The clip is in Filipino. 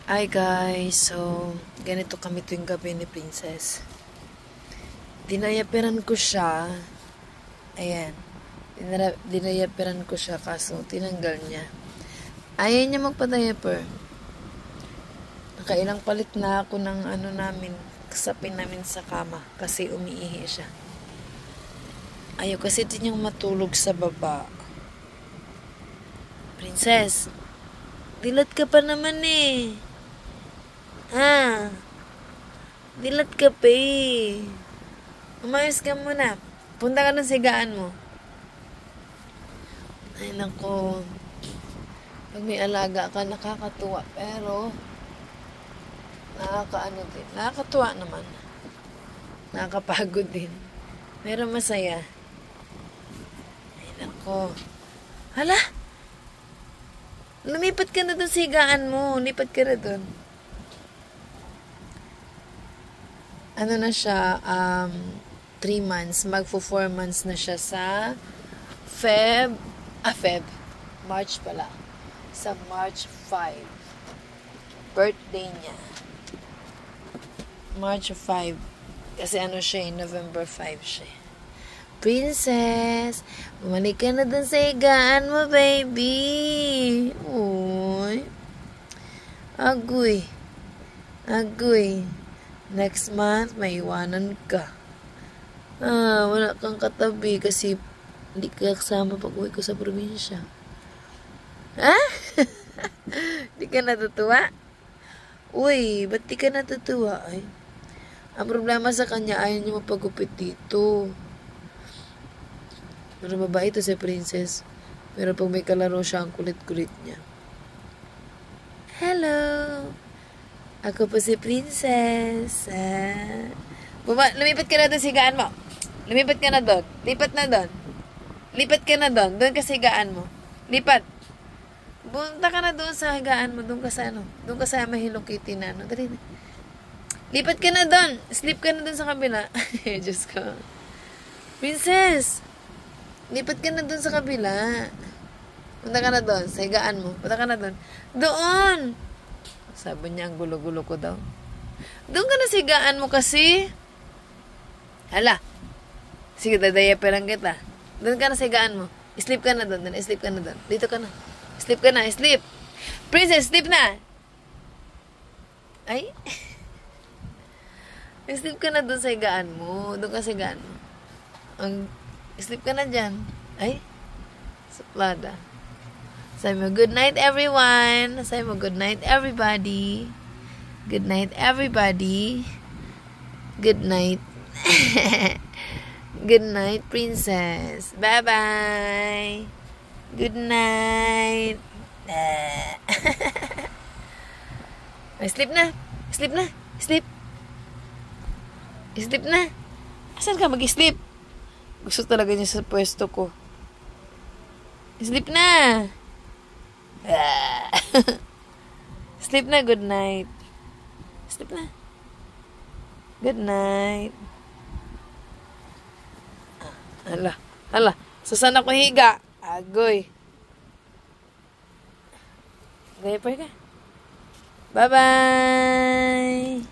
Hi guys, so ganito kami tuwing gabi ni Princess. Dinayaperan ko siya. Ayan. Dinayaperan ko siya kaso tinanggal niya. Ayaw niya magpa-diaper. Nakailang palit na ako ng kasapin namin sa kama kasi umiihi siya. Ayaw kasi din niyang matulog sa baba. Princess, dilat ka pa naman eh. Ha? Dilat ka pa eh. Umayos ka muna. Punta ka ng sigaan mo. Ay nako. Pag may alaga ka, nakakatuwa. Pero, nakakatuwa naman. Nakakapagod din. Pero masaya. Ay nako. Hala! Lumipat ka na dun sa higaan mo. Lipat ka na dun. Ano na siya, 3 months. Magpo 4 months na siya sa March pala. Sa March 5. Birthday niya. March 5. Kasi November 5 siya. Princess, bumalik ka na dun sa higaan mo, baby. Uy. Agoy. Next month, may iwanan ka. Wala kang katabi kasi hindi ka kasama pag uwi ko sa probinsya. Ha? Di ka natutuwa? Uy, ba't di ka natutuwa? Ay, ang problema sa kanya, ayaw niya mapagupit dito. Pero babae ito si Princess. Pero pag may kalaro siya, ang kulit-kulit niya. Hello! Ako po si Princess. Lumipat ka na doon sa higaan mo. Lumipat ka na doon. Lipat ka na doon. Doon ka sa higaan mo. Lipat. Punta ka na doon sa higaan mo. Doon ka sa may Hello Kitty na. Dali na. Lipat ka na doon. Sleep ka na doon sa kabila. Diyos ko. Princess! Lipat ka na doon sa kabila. Punta ka na doon. Sa higaan mo. Punta ka na doon. Doon! Sabi niya, ang gulo-gulo ko daw. Doon ka na sa higaan mo kasi. Hala. Sige, dadayaperan kita. Doon ka na sa higaan mo. Sleep ka na doon. Sleep ka na doon. Dito ka na. Sleep ka na. Sleep. Princess, sleep na. Ay. Sleep ka na doon sa higaan mo. Doon ka sa higaan mo. Sleep ka na dyan. Ay. Suplada. Sabi mo, good night everyone. Sabi mo, good night everybody. Good night everybody. Good night. Good night, Princess. Bye-bye. Good night. Ay, sleep na. Sleep na. Sleep. Sleep na. Asan ka mag-sleep? Gusto talaga niya sa pwesto ko. Sleep na. Sleep na, good night. Sleep na. Good night. Hala. Saan ako higa? Agoy. Diaper ka. Bye-bye.